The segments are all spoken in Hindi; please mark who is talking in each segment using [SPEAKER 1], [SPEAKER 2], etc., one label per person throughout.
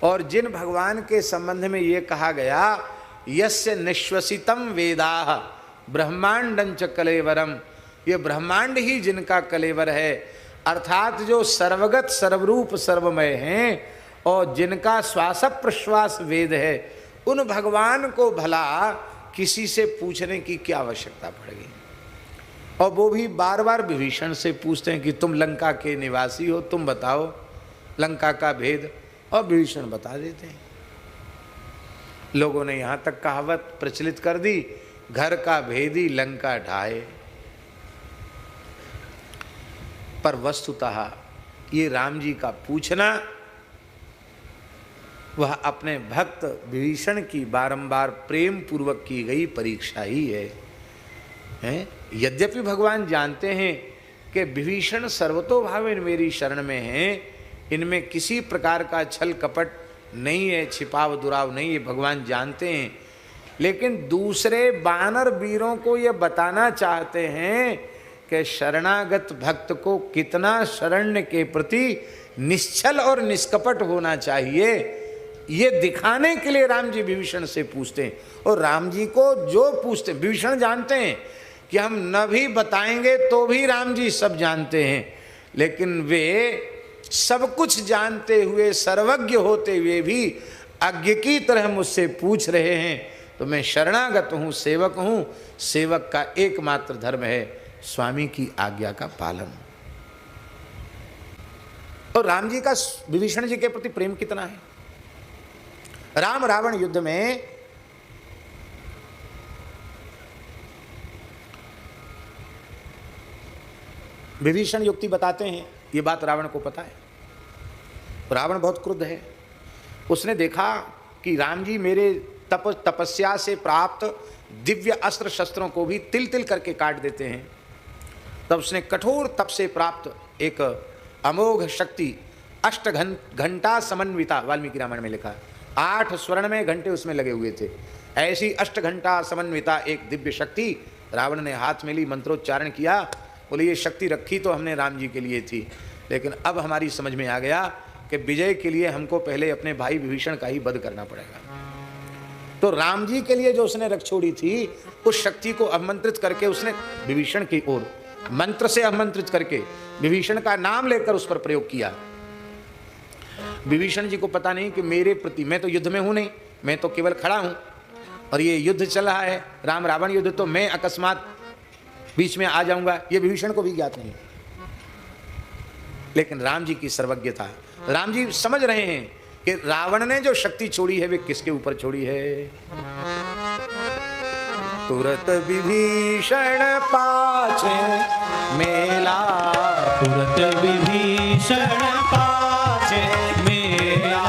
[SPEAKER 1] और जिन भगवान के संबंध में ये कहा गया यस्य निश्वसितम वेदाः ब्रह्मांडंच कलेवरम, ये ब्रह्मांड ही जिनका कलेवर है, अर्थात जो सर्वगत सर्वरूप सर्वमय हैं और जिनका श्वास प्रश्वास वेद है, उन भगवान को भला किसी से पूछने की क्या आवश्यकता पड़ेगी। और वो भी बार बार विभीषण से पूछते हैं कि तुम लंका के निवासी हो, तुम बताओ लंका का भेद, और विभीषण बता देते हैं। लोगों ने यहाँ तक कहावत प्रचलित कर दी, घर का भेदी लंका ढाए। पर वस्तुतः ये राम जी का पूछना वह अपने भक्त विभीषण की बारंबार प्रेम पूर्वक की गई परीक्षा ही है? यद्यपि भगवान जानते हैं कि विभीषण सर्वतोभावेन मेरी शरण में हैं, इनमें किसी प्रकार का छल कपट नहीं है, छिपाव दुराव नहीं है, भगवान जानते हैं, लेकिन दूसरे वानर वीरों को ये बताना चाहते हैं कि शरणागत भक्त को कितना शरण्य के प्रति निश्चल और निष्कपट होना चाहिए, ये दिखाने के लिए राम जी विभीषण से पूछते हैं। और राम जी को जो पूछते हैं, विभीषण जानते हैं कि हम न भी बताएंगे तो भी राम जी सब जानते हैं, लेकिन वे सब कुछ जानते हुए सर्वज्ञ होते हुए भी अज्ञ की तरह मुझसे पूछ रहे हैं। तो मैं शरणागत हूँ, सेवक हूँ, सेवक का एकमात्र धर्म है स्वामी की आज्ञा का पालन। और राम जी का विभीषण जी के प्रति प्रेम कितना है। राम रावण युद्ध में विभीषण युक्ति बताते हैं, ये बात रावण को पता है। रावण बहुत क्रुद्ध है, उसने देखा कि राम जी मेरे तपस्या से प्राप्त दिव्य अस्त्र शस्त्रों को भी तिल तिल करके काट देते हैं। तब उसने कठोर तप से प्राप्त एक अमोघ शक्ति अष्ट घंटा समन्विता, वाल्मीकि रामायण में लिखा, 8 स्वर्ण में घंटे उसमें लगे हुए थे, ऐसी 8 घंटा समन्विता एक दिव्य शक्ति रावण ने हाथ में ली, मंत्रोच्चारण किया, बोले ये शक्ति रखी तो हमने राम जी के लिए थी, लेकिन अब हमारी समझ में आ गया कि विजय के लिए हमको पहले अपने भाई विभीषण का ही वध करना पड़ेगा। तो राम जी के लिए जो उसने रख छोड़ी थी, उस शक्ति को आमंत्रित करके उसने विभीषण की ओर मंत्र से आमंत्रित करके विभीषण का नाम लेकर उस पर प्रयोग किया। विभीषण जी को पता नहीं कि मेरे प्रति, मैं तो युद्ध में हूं नहीं, मैं तो केवल खड़ा हूं और ये युद्ध चल रहा है, राम रावण युद्ध, तो मैं अकस्मात बीच में आ जाऊंगा, ये विभीषण को भी ज्ञात नहीं। लेकिन राम जी की सर्वज्ञता, राम जी समझ रहे हैं कि रावण ने जो शक्ति छोड़ी है वे किसके ऊपर छोड़ी है। तुरत विभीषण पाछे मेला,
[SPEAKER 2] तुरत विभीषण पाछे मेला,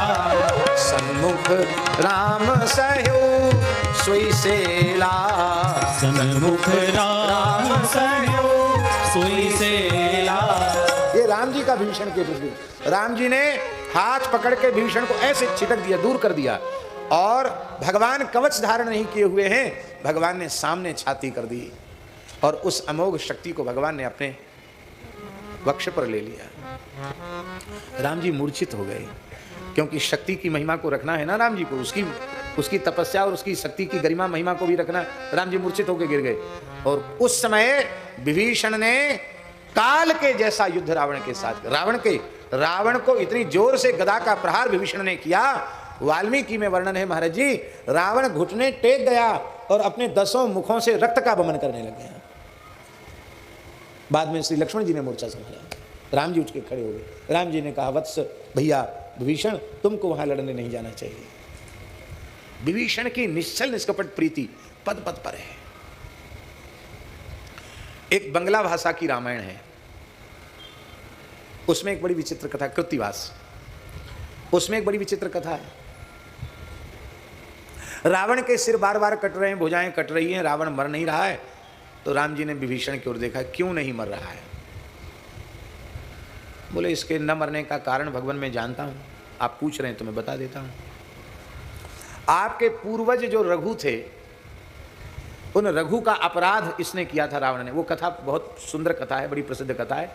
[SPEAKER 1] सन्मुख राम सहयो सोई सेला,
[SPEAKER 2] सन्मुख राम सहयो सोई सेला।
[SPEAKER 1] ये राम जी का विभीषण के प्रति, राम जी ने हाथ पकड़ के विभीषण को ऐसे छिटक दिया, दूर कर दिया, और भगवान कवच धारण नहीं किए हुए हैं, भगवान ने सामने छाती कर दी और उस अमोघ शक्ति को भगवान ने अपने वक्ष पर ले लिया। राम जी मूर्छित हो गए, क्योंकि शक्ति की महिमा को रखना है ना राम जी को, उसकी तपस्या और उसकी शक्ति की गरिमा महिमा को भी रखना। राम जी मूर्छित होकर गिर गए और उस समय विभीषण ने काल के जैसा युद्ध रावण के साथ, रावण को इतनी जोर से गदा का प्रहार विभीषण ने किया, वाल्मीकि में वर्णन है महाराज जी, रावण घुटने टेक गया और अपने 10 मुखों से रक्त का वमन करने लग गया। बाद में श्री लक्ष्मण जी ने मोर्चा संभाला, राम जी उठ के खड़े हो गए। राम जी ने कहा, वत्स भैया विभीषण, तुमको वहां लड़ने नहीं जाना चाहिए। विभीषण की निश्चल निष्कपट प्रीति पद पद पर है। एक बंगला भाषा की रामायण है, उसमें एक बड़ी विचित्र कथा, कृत्तिवास, उसमें एक बड़ी विचित्र कथा है। रावण के सिर बार बार कट रहे हैं, भुजाएं कट रही हैं, रावण मर नहीं रहा है। तो राम जी ने विभीषण की ओर देखा, क्यों नहीं मर रहा है? बोले इसके न मरने का कारण भगवान मैं जानता हूं, आप पूछ रहे हैं तो मैं बता देता हूं। आपके पूर्वज जो रघु थे, उन रघु का अपराध इसने किया था रावण ने। वो कथा बहुत सुंदर कथा है, बड़ी प्रसिद्ध कथा है,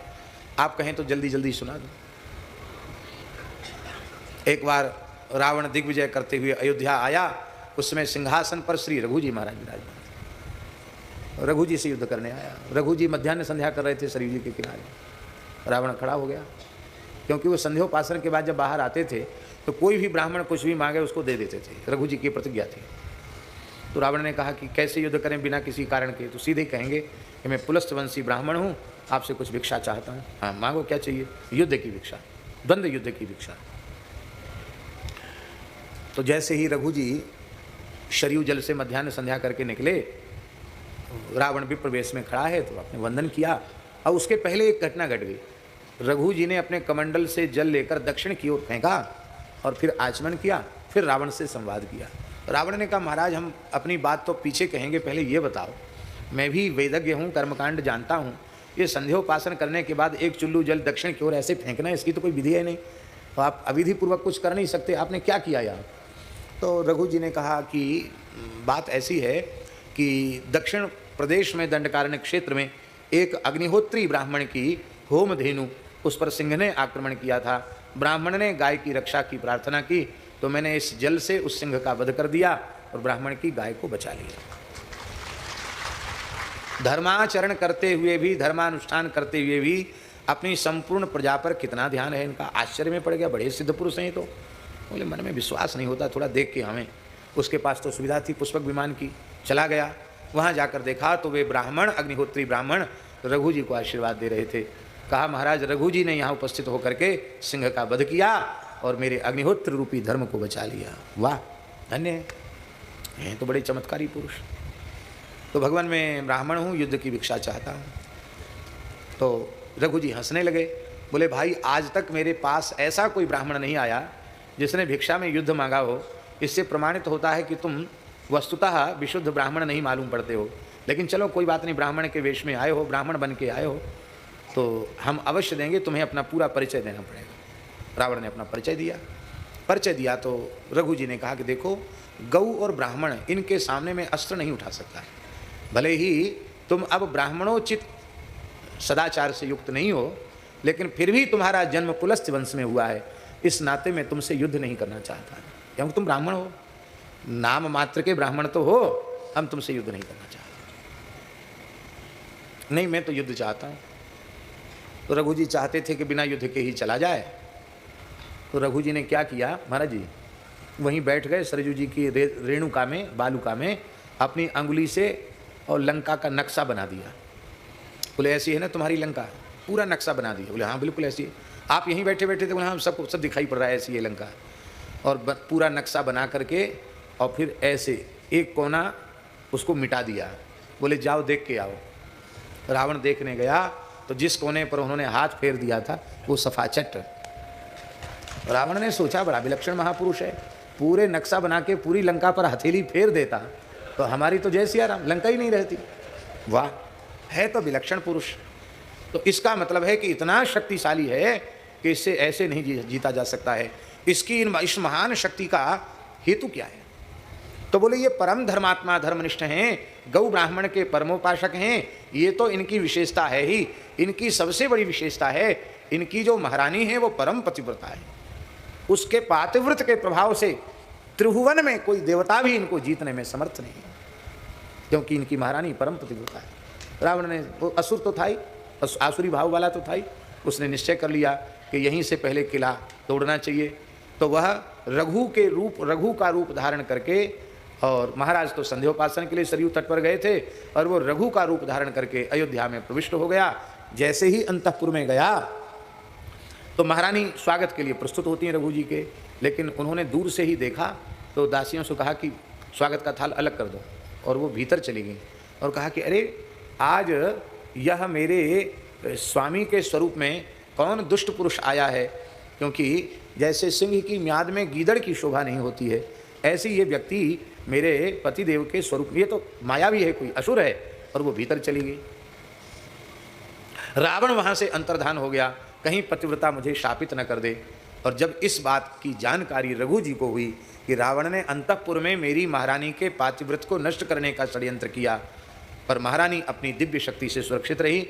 [SPEAKER 1] आप कहें तो जल्दी जल्दी सुना दूं। एक बार रावण दिग्विजय करते हुए अयोध्या आया, उसमें सिंहासन पर श्री रघु जी महाराज विराजमान थे। रघु जी से युद्ध करने आया। रघु जी मध्याह्न संध्या कर रहे थे सरयू जी के किनारे। रावण खड़ा हो गया, क्योंकि वो संध्योपासन के बाद जब बाहर आते थे तो कोई भी ब्राह्मण कुछ भी मांगे उसको दे देते थे। रघु जी की प्रतिज्ञा थी। तो रावण ने कहा कि कैसे युद्ध करें बिना किसी कारण के? तो सीधे कहेंगे कि मैं पुलस्त्य ब्राह्मण हूँ, आपसे कुछ भिक्षा चाहता हूँ। हाँ मांगो, क्या चाहिए? युद्ध की भिक्षा, द्वंद्व युद्ध की भिक्षा। तो जैसे ही रघु जी शरयू जल से मध्याह्न संध्या करके निकले, रावण भी प्रवेश में खड़ा है तो आपने वंदन किया। और उसके पहले एक घटना घट गई। रघु जी ने अपने कमंडल से जल लेकर दक्षिण की ओर फेंका और फिर आचमन किया, फिर रावण से संवाद किया। रावण ने कहा महाराज हम अपनी बात तो पीछे कहेंगे, पहले ये बताओ, मैं भी वेदज्ञ हूँ, कर्मकांड जानता हूँ, ये संध्योपासन करने के बाद एक चुल्लू जल दक्षिण की ओर ऐसे फेंकना, इसकी तो कोई विधि है नहीं, तो आप अविधि पूर्वक कुछ कर नहीं सकते, आपने क्या किया यहाँ? तो रघु जी ने कहा कि बात ऐसी है कि दक्षिण प्रदेश में दंडकारण्य क्षेत्र में एक अग्निहोत्री ब्राह्मण की होम धेनु, उस पर सिंह ने आक्रमण किया था। ब्राह्मण ने गाय की रक्षा की प्रार्थना की, तो मैंने इस जल से उस सिंह का वध कर दिया और ब्राह्मण की गाय को बचा लिया। धर्माचरण करते हुए भी, धर्मानुष्ठान करते हुए भी अपनी संपूर्ण प्रजा पर कितना ध्यान है इनका। आश्चर्य में पड़ गया, बड़े सिद्ध पुरुष हैं तो। बोले मन में विश्वास नहीं होता, थोड़ा देख के हमें। उसके पास तो सुविधा थी पुष्पक विमान की, चला गया। वहाँ जाकर देखा तो वे ब्राह्मण, अग्निहोत्री ब्राह्मण रघु जी को आशीर्वाद दे रहे थे। कहा महाराज रघु जी ने यहाँ उपस्थित होकर के सिंह का वध किया और मेरे अग्निहोत्र रूपी धर्म को बचा लिया। वाह, धन्य हैं तो बड़े चमत्कारी पुरुष। तो भगवान मैं ब्राह्मण हूँ, युद्ध की भिक्षा चाहता हूँ। तो रघु जी हंसने लगे, बोले भाई आज तक मेरे पास ऐसा कोई ब्राह्मण नहीं आया जिसने भिक्षा में युद्ध मांगा हो। इससे प्रमाणित होता है कि तुम वस्तुतः विशुद्ध ब्राह्मण नहीं मालूम पड़ते हो। लेकिन चलो कोई बात नहीं, ब्राह्मण के वेश में आए हो, ब्राह्मण बन के आए हो, तो हम अवश्य देंगे, तुम्हें अपना पूरा परिचय देना पड़ेगा। रावण ने अपना परिचय दिया। परिचय दिया तो रघु जी ने कहा कि देखो गौ और ब्राह्मण, इनके सामने मैं अस्त्र नहीं उठा सकता। भले ही तुम अब ब्राह्मणोचित सदाचार से युक्त नहीं हो, लेकिन फिर भी तुम्हारा जन्म पुलस्त्य वंश में हुआ है, इस नाते मैं तुमसे युद्ध नहीं करना चाहता, क्योंकि तुम ब्राह्मण हो, नाम मात्र के ब्राह्मण तो हो, हम तुमसे युद्ध नहीं करना चाहते। नहीं मैं तो युद्ध चाहता हूँ। तो रघु जी चाहते थे कि बिना युद्ध के ही चला जाए। तो रघु जी ने क्या किया महाराज जी, वहीं बैठ गए सरयू जी की रेणुका में, बालुका में, अपनी अंगुली से और लंका का नक्शा बना दिया। बोले ऐसी है ना तुम्हारी लंका? पूरा नक्शा बना दिया। बोले हाँ बिल्कुल ऐसी है। आप यहीं बैठे बैठे थे? बोले हाँ सबको सब दिखाई पड़ रहा है ऐसी है लंका। और पूरा नक्शा बना करके और फिर ऐसे एक कोना उसको मिटा दिया। बोले जाओ देख के आओ। रावण देखने गया तो जिस कोने पर उन्होंने हाथ फेर दिया था वो सफाचट। रावण ने सोचा बड़ा विलक्षण महापुरुष है, पूरे नक्शा बना के पूरी लंका पर हथेली फेर देता तो हमारी तो जय सिया राम, लंका ही नहीं रहती। वाह, है तो विलक्षण पुरुष। तो इसका मतलब है कि इतना शक्तिशाली है कि इससे ऐसे नहीं जीता जा सकता है। इसकी इस महान शक्ति का हेतु क्या है? तो बोले ये परम धर्मात्मा धर्मनिष्ठ हैं, गौ ब्राह्मण के परमोपासक हैं। ये तो इनकी विशेषता है ही। इनकी सबसे बड़ी विशेषता है, इनकी जो महारानी है वो परम पतिव्रता है। उसके पातिव्रत के प्रभाव से त्रिभुवन में कोई देवता भी इनको जीतने में समर्थ नहीं, क्योंकि इनकी महारानी परम पतिव्रता है। रावण ने, वो असुर तो था ही, आसुरी भाव वाला तो था ही, उसने निश्चय कर लिया कि यहीं से पहले किला तोड़ना चाहिए। तो वह रघु का रूप धारण करके, और महाराज तो संध्योपासन के लिए सरयू तट पर गए थे, और वो रघु का रूप धारण करके अयोध्या में प्रविष्ट हो गया। जैसे ही अंतःपुर में गया तो महारानी स्वागत के लिए प्रस्तुत होती हैं रघु जी के, लेकिन उन्होंने दूर से ही देखा तो दासियों से कहा कि स्वागत का थाल अलग कर दो, और वो भीतर चली गई और कहा कि अरे आज यह मेरे स्वामी के स्वरूप में कौन दुष्ट पुरुष आया है, क्योंकि जैसे सिंह की म्याद में गीदड़ की शोभा नहीं होती है, ऐसी ये व्यक्ति मेरे पतिदेव के स्वरूप, ये तो माया भी है, कोई असुर है। और वो भीतर चली गई। रावण वहाँ से अंतर्धान हो गया, कहीं पतिव्रता मुझे शापित न कर दे। और जब इस बात की जानकारी रघु जी को हुई कि रावण ने अंतःपुर में मेरी महारानी के पातिव्रत को नष्ट करने का षड्यंत्र किया, पर महारानी अपनी दिव्य शक्ति से सुरक्षित रही,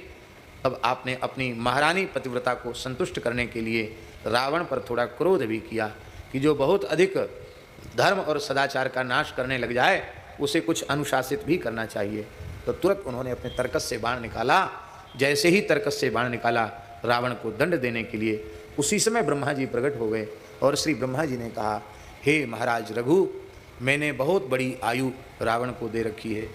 [SPEAKER 1] अब आपने अपनी महारानी पतिव्रता को संतुष्ट करने के लिए रावण पर थोड़ा क्रोध भी किया कि जो बहुत अधिक धर्म और सदाचार का नाश करने लग जाए उसे कुछ अनुशासित भी करना चाहिए। तो तुरंत उन्होंने अपने तरकस से बाण निकाला। जैसे ही तरकस से बाण निकाला रावण को दंड देने के लिए, उसी समय ब्रह्मा जी प्रकट हो गए और श्री ब्रह्मा जी ने कहा, हे महाराज रघु, मैंने बहुत बड़ी आयु रावण को दे रखी है,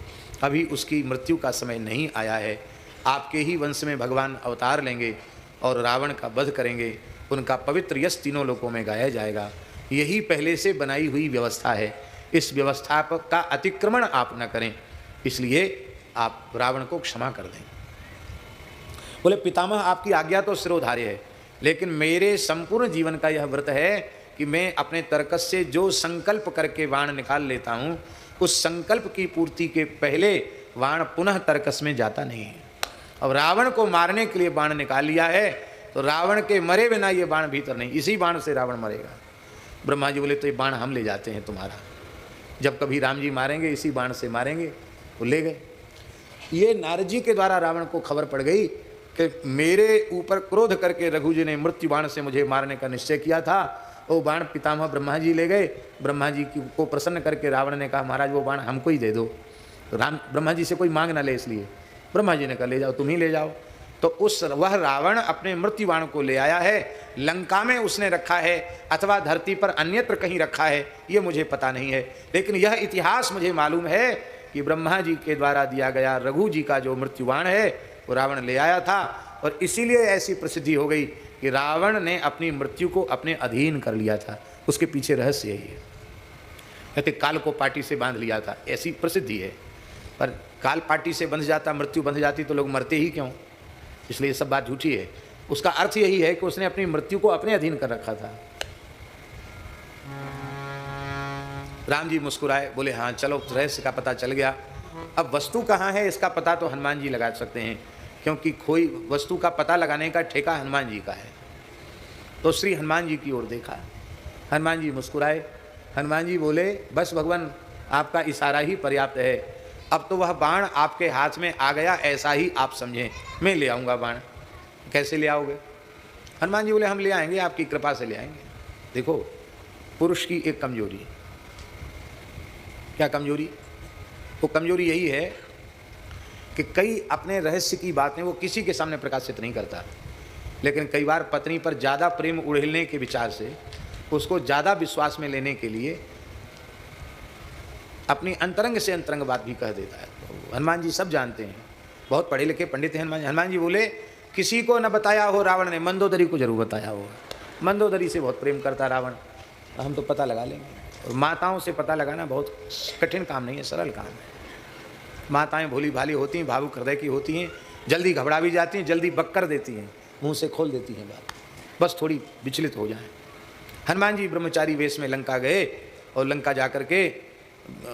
[SPEAKER 1] अभी उसकी मृत्यु का समय नहीं आया है। आपके ही वंश में भगवान अवतार लेंगे और रावण का वध करेंगे, उनका पवित्र यश तीनों लोकों में गाया जाएगा। यही पहले से बनाई हुई व्यवस्था है, इस व्यवस्था का अतिक्रमण आप न करें, इसलिए आप रावण को क्षमा कर दें। बोले पितामह आपकी आज्ञा तो सिरोधार्य है, लेकिन मेरे संपूर्ण जीवन का यह व्रत है कि मैं अपने तरकस से जो संकल्प करके बाण निकाल लेता हूँ, उस संकल्प की पूर्ति के पहले बाण पुनः तरकस में जाता नहीं है। अब रावण को मारने के लिए बाण निकाल लिया है, तो रावण के मरे बिना ये बाण भीतर नहीं, इसी बाण से रावण मरेगा। ब्रह्मा जी बोले तो ये बाण हम ले जाते हैं तुम्हारा, जब कभी राम जी मारेंगे इसी बाण से मारेंगे। वो ले गए। ये नारद जी के द्वारा रावण को खबर पड़ गई कि मेरे ऊपर क्रोध करके रघु जी ने मृत्यु बाण से मुझे मारने का निश्चय किया था। वो बाण पितामह ब्रह्मा जी ले गए। ब्रह्मा जी को प्रसन्न करके रावण ने कहा, महाराज वो बाण हमको ही दे दो। राम ब्रह्मा जी से कोई मांग ना ले, इसलिए ब्रह्मा जी ने कहा ले जाओ, तुम ही ले जाओ। तो वह रावण अपने मृत्यु बाण को ले आया है, लंका में उसने रखा है अथवा धरती पर अन्यत्र कहीं रखा है, ये मुझे पता नहीं है, लेकिन यह इतिहास मुझे मालूम है कि ब्रह्मा जी के द्वारा दिया गया रघु जी का जो मृत्यु बाण है वो रावण ले आया था। और इसीलिए ऐसी प्रसिद्धि हो गई कि रावण ने अपनी मृत्यु को अपने अधीन कर लिया था। उसके पीछे रहस्य यही है। कहते काल को पाटी से बांध लिया था, ऐसी प्रसिद्धि है। पर काल पाटी से बंध जाता, मृत्यु बंध जाती तो लोग मरते ही क्यों? इसलिए सब बात झूठी है। उसका अर्थ यही है कि उसने अपनी मृत्यु को अपने अधीन कर रखा था। राम जी मुस्कुराए, बोले हाँ चलो रहस्य का पता चल गया। अब वस्तु कहाँ है इसका पता तो हनुमान जी लगा सकते हैं, क्योंकि कोई वस्तु का पता लगाने का ठेका हनुमान जी का है। तो श्री हनुमान जी की ओर देखा, हनुमान जी मुस्कुराए। हनुमान जी बोले बस भगवान आपका इशारा ही पर्याप्त है, अब तो वह बाण आपके हाथ में आ गया ऐसा ही आप समझें, मैं ले आऊँगा बाण। कैसे ले आओगे? हनुमान जी बोले हम ले आएंगे, आपकी कृपा से ले आएंगे। देखो पुरुष की एक कमजोरी, क्या कमजोरी? वो कमजोरी यही है कि कई अपने रहस्य की बातें वो किसी के सामने प्रकाशित नहीं करता, लेकिन कई बार पत्नी पर ज़्यादा प्रेम उड़ेलने के विचार से उसको ज़्यादा विश्वास में लेने के लिए अपनी अंतरंग से अंतरंग बात भी कह देता है। तो हनुमान जी सब जानते हैं, बहुत पढ़े लिखे पंडित हैं हनुमान जी बोले किसी को न बताया हो रावण ने, मंदोदरी को जरूर बताया होगा। मंदोदरी से बहुत प्रेम करता रावण, हम तो पता लगा लेंगे। और माताओं से पता लगाना बहुत कठिन काम नहीं है, सरल काम है। माताएं भोली भाली होती हैं, भावुक हृदय की होती हैं, जल्दी घबरा भी जाती हैं, जल्दी बक्कर देती हैं, मुंह से खोल देती हैं बात, बस थोड़ी विचलित हो जाए। हनुमान जी ब्रह्मचारी वेश में लंका गए और लंका जा कर के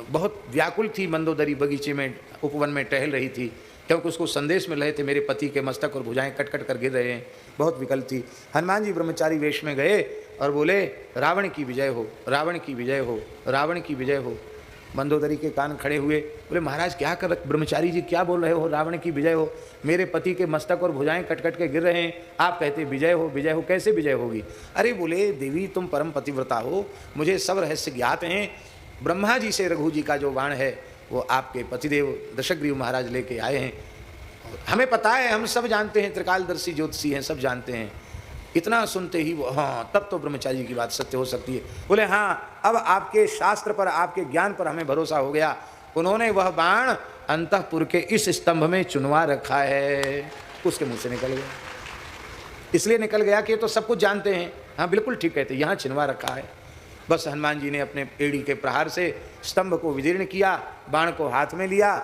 [SPEAKER 1] बहुत व्याकुल थी मंदोदरी, बगीचे में उपवन में टहल रही थी, क्योंकि उसको संदेश मिल रहे थे मेरे पति के मस्तक और भुजाएं कट कट कर गिर रहे हैं, बहुत विकल थी। हनुमान जी ब्रह्मचारी वेश में गए और बोले रावण की विजय हो, रावण की विजय हो, रावण की विजय हो। मंदोदरी के कान खड़े हुए, बोले महाराज क्या कर, ब्रह्मचारी जी क्या बोल रहे हो, रावण की विजय हो? मेरे पति के मस्तक और भुजाएं कट कट के गिर रहे हैं, आप कहते विजय हो विजय हो, कैसे विजय होगी? अरे बोले देवी तुम परम पतिव्रता हो, मुझे सब रहस्य ज्ञात हैं। ब्रह्मा जी से रघु जी का जो बाण है वो आपके पतिदेव दशग्रीव महाराज लेके आए हैं, हमें पता है, हम सब जानते हैं, त्रिकालदर्शी ज्योतिषी हैं, सब जानते हैं। इतना सुनते ही वो हाँ तब तो ब्रह्मचारी जी की बात सत्य हो सकती है। बोले हाँ अब आपके शास्त्र पर आपके ज्ञान पर हमें भरोसा हो गया। उन्होंने वह बाण अंतःपुर के इस स्तंभ में चुनवा रखा है। उसके मुंह से निकल गया, इसलिए निकल गया कि तो सब कुछ जानते हैं। हाँ बिल्कुल ठीक कहते, यहाँ चिनवा रखा है। बस हनुमान जी ने अपने एड़ी के प्रहार से स्तंभ को विदीर्ण किया, बाण को हाथ में लिया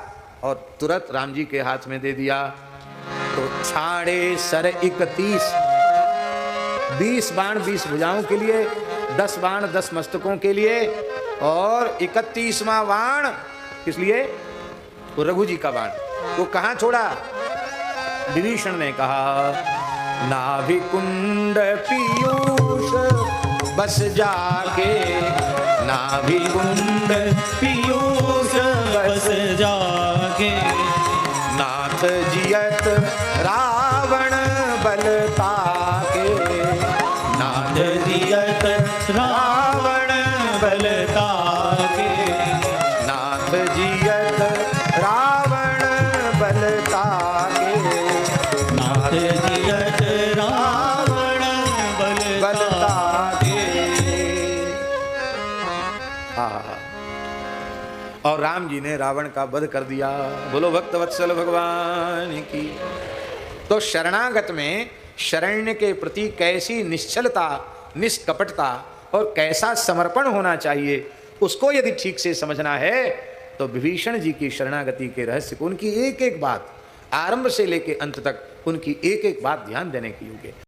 [SPEAKER 1] और तुरंत राम जी के हाथ में दे दिया। तो छाड़े सर 31, 20 बाण 20 भुजाओं के लिए, 10 बाण 10 मस्तकों के लिए, और 31वां बाण किस लिए? वो रघु जी का बाण। वो कहाँ छोड़ा? विभीषण ने कहा नाभि कुंड पीयूष बस जाके, नाभि कुंड
[SPEAKER 2] पीयूष बस जाके,
[SPEAKER 1] नाथ जियत रावण बल ताके,
[SPEAKER 2] नाथ जियत रावण
[SPEAKER 1] राम जी ने रावण का वध कर दिया। बोलो भक्तवत्सल भगवान की। तो शरणागत में शरण्य के प्रति कैसी निश्चलता, निष्कपटता और कैसा समर्पण होना चाहिए, उसको यदि ठीक से समझना है तो विभीषण जी की शरणागति के रहस्य को, उनकी एक एक बात आरंभ से लेकर अंत तक, उनकी एक एक बात ध्यान देने की योग्य।